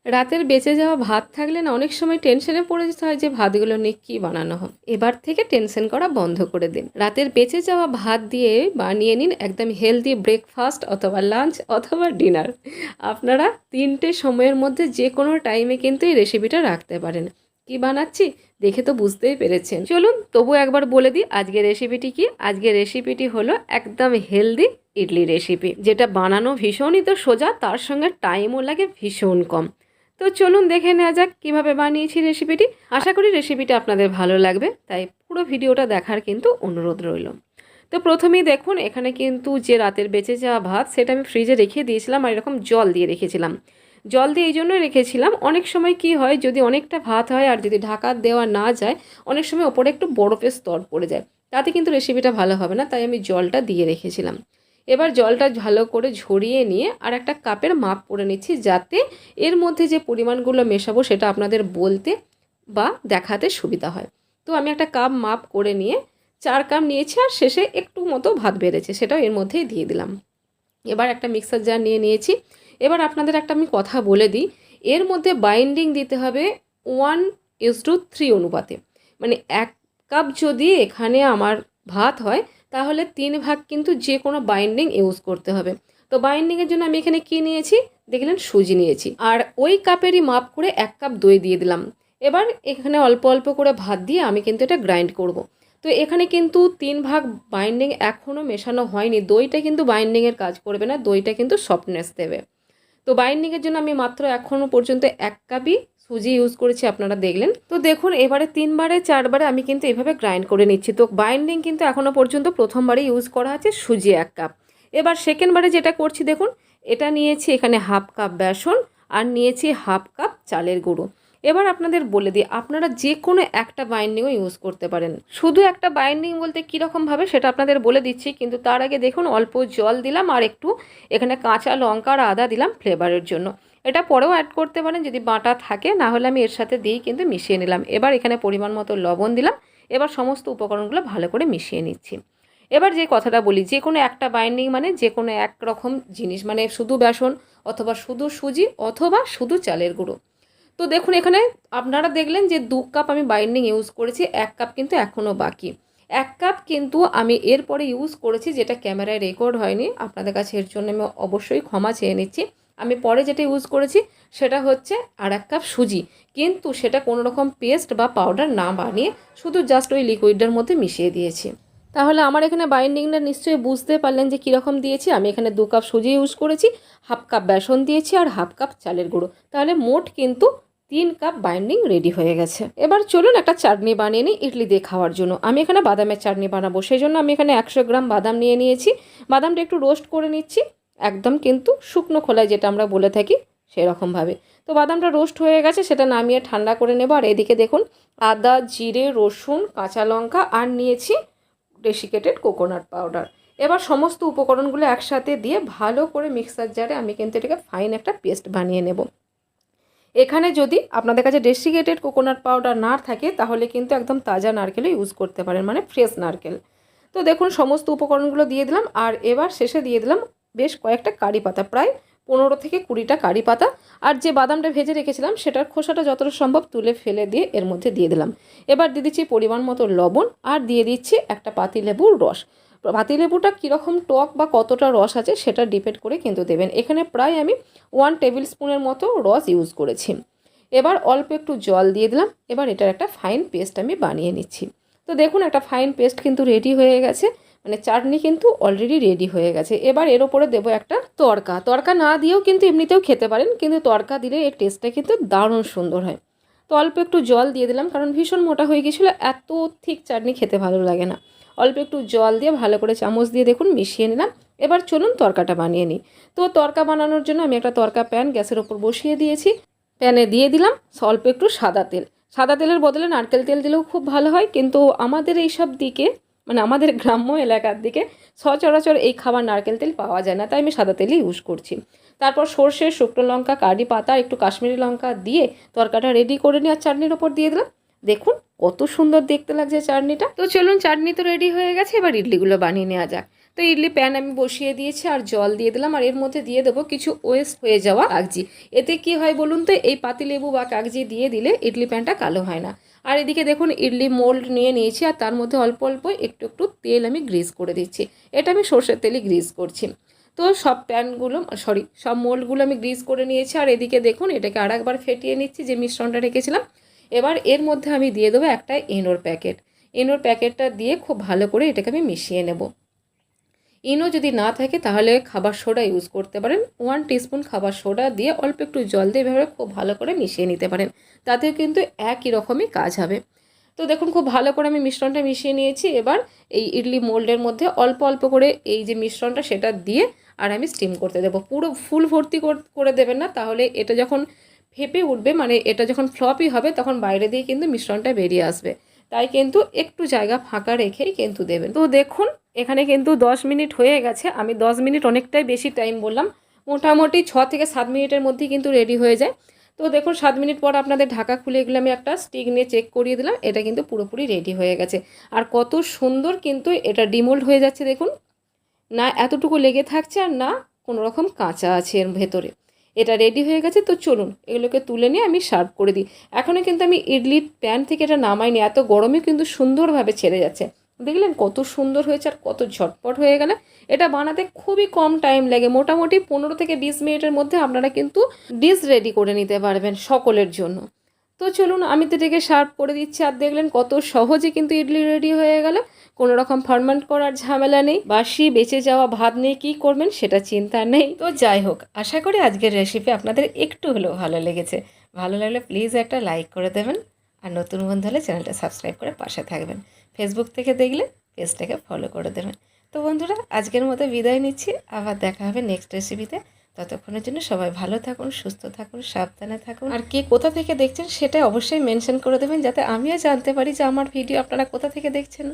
রাতের বেঁচে যাওয়া ভাত থাকলে না অনেক সময় টেনশনে পড়ে যেতে হয় যে ভাতগুলো নিয়ে কী বানানো হয়। এবার থেকে টেনশন করা বন্ধ করে দিন। রাতের বেঁচে যাওয়া ভাত দিয়ে বানিয়ে নিন একদম হেলদি ব্রেকফাস্ট অথবা লাঞ্চ অথবা ডিনার। আপনারা 3টে সময়ের মধ্যে যে কোনো টাইমে কিন্তু এই রেসিপিটা রাখতে পারেন। কি বানাচ্ছি দেখে তো বুঝতেই পেরেছেন। চলুন তবু একবার বলে দিই আজকের রেসিপিটি কি। আজকের রেসিপিটি হলো একদম হেলদি ইডলি রেসিপি, যেটা বানানো ভীষণই তো সোজা, তার সঙ্গে টাইমও লাগে ভীষণ কম। তো চলুন দেখে নেওয়া যাক কীভাবে বানিয়েছি রেসিপিটি। আশা করি রেসিপিটা আপনাদের ভালো লাগবে, তাই পুরো ভিডিওটা দেখার কিন্তু অনুরোধ রইল। তো প্রথমেই দেখুন এখানে কিন্তু যে রাতের বেঁচে যাওয়া ভাত সেটা আমি ফ্রিজে রেখে দিয়েছিলাম, আর এরকম জল দিয়ে রেখেছিলাম। জল দিয়ে এই জন্যই রেখেছিলাম, অনেক সময় কি হয় যদি অনেকটা ভাত হয় আর যদি ঢাকা দেওয়া না যায় অনেক সময় ওপরে একটু বরফের স্তর পড়ে যায়, তাতে কিন্তু রেসিপিটা ভালো হবে না, তাই আমি জলটা দিয়ে রেখেছিলাম। এবার জলটা ভালো করে ঝরিয়ে নিয়ে আর একটা কাপের মাপ করে নিচ্ছি, যাতে এর মধ্যে যে পরিমাণগুলো মেশাবো সেটা আপনাদের বলতে বা দেখাতে সুবিধা হয়। তো আমি একটা কাপ মাপ করে নিয়ে 4 কাপ নিয়েছি, আর শেষে একটু মতো ভাত বেড়েছে সেটাও এর মধ্যেই দিয়ে দিলাম। এবার একটা মিক্সার জার নিয়ে নিয়েছি। এবার আপনাদের একটা আমি কথা বলে দিই, এর মধ্যে বাইন্ডিং দিতে হবে 1:3 অনুপাতে। মানে 1 কাপ যদি এখানে আমার ভাত হয় তাহলে 3 ভাগ কিন্তু যে কোনো বাইন্ডিং ইউজ করতে হবে। তো বাইন্ডিংয়ের জন্য আমি এখানে কি নিয়েছি দেখলেন, সুজি নিয়েছি, আর ওই কাপেরই মাপ করে 1 কাপ দই দিয়ে দিলাম। এবার এখানে অল্প অল্প করে ভাত দিয়ে আমি কিন্তু এটা গ্রাইন্ড করব। তো এখানে কিন্তু 3 ভাগ বাইন্ডিং এখনও মেশানো হয়নি, দইটা কিন্তু বাইন্ডিংয়ের কাজ করবে না, দইটা কিন্তু সফটনেস দেবে। তো বাইন্ডিংয়ের জন্য আমি মাত্র এখনও পর্যন্ত 1 কাপই সুজি ইউজ করেছি, আপনারা দেখলেন। তো দেখুন এবারে 3বারে 4বারে আমি কিন্তু এভাবে গ্রাইন্ড করে নিচ্ছি। তো বাইন্ডিং কিন্তু এখনও পর্যন্ত প্রথমবারে ইউজ করা আছে সুজি 1 কাপ। এবার সেকেন্ডবারে যেটা করছি দেখুন, এটা নিয়েছি এখানে 1/2 কাপ বেসন আর নিয়েছি 1/2 কাপ চালের গুঁড়ো। এবার আপনাদের বলে দিই, আপনারা যে কোনো একটা বাইন্ডিংও ইউজ করতে পারেন। শুধু একটা বাইন্ডিং বলতে কীরকমভাবে সেটা আপনাদের বলে দিচ্ছি, কিন্তু তার আগে দেখুন অল্প জল দিলাম আর একটু এখানে কাঁচা লঙ্কা আর আদা দিলাম ফ্লেভারের জন্য। এটা পরেও অ্যাড করতে পারেন যদি বাটা থাকে, না হলে আমি এর সাথে দিয়েই কিন্তু মিশিয়ে নিলাম। এবার এখানে পরিমাণ মতো লবণ দিলাম। এবার সমস্ত উপকরণগুলো ভালো করে মিশিয়ে নিচ্ছি। এবার যে কথাটা বলি, যে কোনো একটা বাইন্ডিং মানে যে কোনো এক রকম জিনিস, মানে শুধু বেসন অথবা শুধু সুজি অথবা শুধু চালের গুঁড়ো। তো দেখুন এখানে আপনারা দেখলেন যে 2 কাপ আমি বাইন্ডিং ইউজ করেছি, 1 কাপ কিন্তু এখনও বাকি। 1 কাপ কিন্তু আমি এরপরে ইউজ করেছি, যেটা ক্যামেরায় রেকর্ড হয়নি, আপনাদের কাছে এর জন্য আমি অবশ্যই ক্ষমা চেয়ে নিচ্ছি। আমি পরে যেটা ইউজ করেছি সেটা হচ্ছে আর 1 কাপ সুজি, কিন্তু সেটা কোনো রকম পেস্ট বা পাউডার না বানিয়ে শুধু জাস্ট ওই লিকুইডের মধ্যে মিশিয়ে দিয়েছি। তাহলে আমার এখানে বাইন্ডিংটা নিশ্চয়ই বুঝতে পারলেন যে কীরকম দিয়েছি। আমি এখানে 2 কাপ সুজি ইউজ করেছি, 1/2 কাপ বেসন দিয়েছি আর 1/2 কাপ চালের গুঁড়ো, তাহলে মোট কিন্তু 3 কাপ বাইন্ডিং রেডি হয়ে গেছে। এবার চলুন একটা চাটনি বানিয়ে নিই ইডলি দিয়ে খাওয়ার জন্য। আমি এখানে বাদামের চাটনি বানাবো, সেই জন্য আমি এখানে 100 গ্রাম বাদাম নিয়ে নিয়েছি। বাদামটা একটু রোস্ট করে নিচ্ছি, একদম কিন্তু শুকনো খোলায় যেটা আমরা বলে থাকি সেরকমভাবে। তো বাদামটা রোস্ট হয়ে গেছে, সেটা নামিয়ে ঠান্ডা করে নেব। আর এদিকে দেখুন আদা, জিরে, রসুন, কাঁচা লঙ্কা আর নিয়েছি ডেসিকেটেড কোকোনাট পাউডার। এবার সমস্ত উপকরণগুলো একসাথে দিয়ে ভালো করে মিক্সার জারে আমি কিন্তু এটাকে ফাইন একটা পেস্ট বানিয়ে নেব। এখানে যদি আপনাদের কাছে ডেসিকেটেড কোকোনাট পাউডার না থাকে তাহলে কিন্তু একদম তাজা নারকেলও ইউজ করতে পারেন, মানে ফ্রেশ নারকেল। তো দেখুন সমস্ত উপকরণগুলো দিয়ে দিলাম, আর এবার শেষে দিয়ে দিলাম বেশ কয়েকটা কারি পাতা, প্রায় 15 থেকে 20টা কারি পাতা। আর যে বাদামটা ভেজে রেখেছিলাম সেটার খোসাটা যতটা সম্ভব তুলে ফেলে দিয়ে এর মধ্যে দিয়ে দিলাম। এবার দিয়ে দিচ্ছি পরিমাণ মতো লবণ, আর দিয়ে দিচ্ছি একটা পাতিলেবুর রস। পাতিলেবুটা কীরকম টক বা কতটা রস আছে সেটা ডিপেন্ড করে কিন্তু দেবেন। এখানে প্রায় আমি 1 টেবিল স্পুনের মতো রস ইউজ করেছি। এবার অল্প একটু জল দিয়ে দিলাম। এবার এটার একটা ফাইন পেস্ট আমি বানিয়ে নিচ্ছি। তো দেখুন একটা ফাইন পেস্ট কিন্তু রেডি হয়ে গেছে, মানে চাটনি কিন্তু অলরেডি রেডি হয়ে গেছে। এবার এর ওপরে দেবো একটা তড়কা। তড়কা না দিয়েও কিন্তু এমনিতেও খেতে পারেন, কিন্তু তড়কা দিলে এর টেস্টটা কিন্তু দারুণ সুন্দর হয়। তো অল্প একটু জল দিয়ে দিলাম, কারণ ভীষণ মোটা হয়ে গেছিলো, এত ঠিক চাটনি খেতে ভালো লাগে না। অল্প একটু জল দিয়ে ভালো করে চামচ দিয়ে দেখুন মিশিয়ে নিলাম। এবার চলুন তড়কাটা বানিয়ে নিই। তো তড়কা বানানোর জন্য আমি একটা তড়কা প্যান গ্যাসের ওপর বসিয়ে দিয়েছি। প্যানে দিয়ে দিলাম অল্প একটু সাদা তেল। সাদা তেলের বদলে নারকেল তেল দিলেও খুব ভালো হয়, কিন্তু আমাদের এইসব দিকে, মানে আমাদের গ্রাম্য এলাকার দিকে সচরাচর এই খাবার নারকেল তেল পাওয়া যায় না, তাই আমি সাদা তেলই ইউজ করছি। তারপর সর্ষে, শুকনো লঙ্কা, কারি পাতা, একটু কাশ্মীরি লঙ্কা দিয়ে তরকাটা রেডি করে নিয়ে আর চাটনির ওপর দিয়ে দিলাম। দেখুন কত সুন্দর দেখতে লাগছে চাটনিটা। তো চলুন চাটনি তো রেডি হয়ে গেছে, এবার ইডলিগুলো বানিয়ে নেওয়া যাক। তো ইডলি প্যান আমি বসিয়ে দিয়েছি আর জল দিয়ে দিলাম, আর এর মধ্যে দিয়ে দেবো কিছু ওয়েস্ট হয়ে যাওয়া কাগজি। এতে কি হয় বলুন তো, এই পাতিলেবু বা কাগজি দিয়ে দিলে ইডলি প্যানটা কালো হয় না। আর এদিকে দেখুন ইডলি মোল্ড নিয়ে নিয়েছি, আর তার মধ্যে অল্প অল্প একটু একটু তেল আমি গ্রিস করে দিচ্ছি। এটা আমি সর্ষের তেলই গ্রিস করছি। তো সব মোল্ডগুলো আমি গ্রিস করে নিয়েছি, আর এদিকে দেখুন এটাকে আরেকবার ফেটিয়ে নিচ্ছি যে মিশ্রণটা রেখেছিলাম। এবার এর মধ্যে আমি দিয়ে দেবো একটা ইনোর প্যাকেট। ইনোর প্যাকেটটা দিয়ে খুব ভালো করে এটাকে আমি মিশিয়ে নেব। ইনো যদি না থাকে তাহলে খাবার সোডা ইউজ করতে পারেন। 1 টিস্পুন খাবার সোডা দিয়ে অল্প একটু জল দিয়ে এভাবে খুব ভালো করে মিশিয়ে নিতে পারেন, তাতেও কিন্তু একই রকমই কাজ হবে। তো দেখুন খুব ভালো করে আমি মিশ্রণটা মিশিয়ে নিয়েছি। এবার এই ইডলি মোল্ডের মধ্যে অল্প অল্প করে এই যে মিশ্রণটা সেটা দিয়ে আর আমি স্টিম করতে দেবো। পুরো ফুল ভর্তি করে দেবেন না, তাহলে এটা যখন ফেপে উঠবে, মানে এটা যখন ফ্লপি হবে, তখন বাইরে দিয়ে কিন্তু মিশ্রণটা বেরিয়ে আসবে। তাই কিন্তু একটু জায়গা ফাঁকা রেখেই কিন্তু দেবেন। তো দেখুন এখানে কিন্তু 10 মিনিট হয়ে গেছে। আমি 10 মিনিট অনেকটাই বেশি টাইম বললাম, মোটামুটি 6 থেকে 7 মিনিটের মধ্যেই কিন্তু রেডি হয়ে যায়। তো দেখুন 7 মিনিট পর আপনাদের ঢাকা খুলে এগুলো আমি একটা স্টিক নিয়ে চেক করিয়ে দিলাম, এটা কিন্তু পুরোপুরি রেডি হয়ে গেছে। আর কত সুন্দর কিন্তু এটা ডিমোল্ড হয়ে যাচ্ছে দেখুন, না এতটুকু লেগে থাকছে আর না কোনো রকম কাঁচা আছে এর ভেতরে। এটা রেডি হয়ে গেছে। তো চলুন এগুলোকে তুলে নিয়ে আমি সার্ভ করে দিই। এখনও কিন্তু আমি ইডলির প্যান থেকে এটা নামাইনি, এত গরমে কিন্তু সুন্দরভাবে ছেড়ে যাচ্ছে। দেখলেন কত সুন্দর হয়েছে আর কত ঝটপট হয়ে গেল। এটা বানাতে খুবই কম টাইম লাগে, মোটামুটি 15 থেকে 20 মিনিটের মধ্যে আপনারা কিন্তু ডিশ রেডি করে নিতে পারবেন সকলের জন্য। তো চলুন আমি তো এটাকে সার্ভ করে দিচ্ছি। আর দেখলেন কত সহজে কিন্তু ইডলি রেডি হয়ে গেল, কোনো রকম ফার্মেন্ট করার ঝামেলা নেই। বাসি বেঁচে যাওয়া ভাত নিয়ে কী করবেন সেটা চিন্তা নেই। তো যাই হোক, আশা করি আজকের রেসিপি আপনাদের একটু হলেও ভালো লেগেছে। ভালো লাগলে প্লিজ একটা লাইক করে দেবেন, আর নতুন বন্ধু হলে চ্যানেলটা সাবস্ক্রাইব করে পাশে থাকবেন। ফেসবুক থেকে দেখলে পেজটাকে ফলো করে দেবেন। তো বন্ধুরা আজকের মতো বিদায় নিচ্ছি, আবার দেখা হবে নেক্সট রেসিপিতে। ততক্ষণের জন্য সবাই ভালো থাকুন, সুস্থ থাকুন, সাবধানে থাকুন। আর কে কোথা থেকে দেখছেন সেটা অবশ্যই মেনশন করে দেবেন, যাতে আমিও জানতে পারি যে আমার ভিডিও আপনারা কোথা থেকে দেখছেন।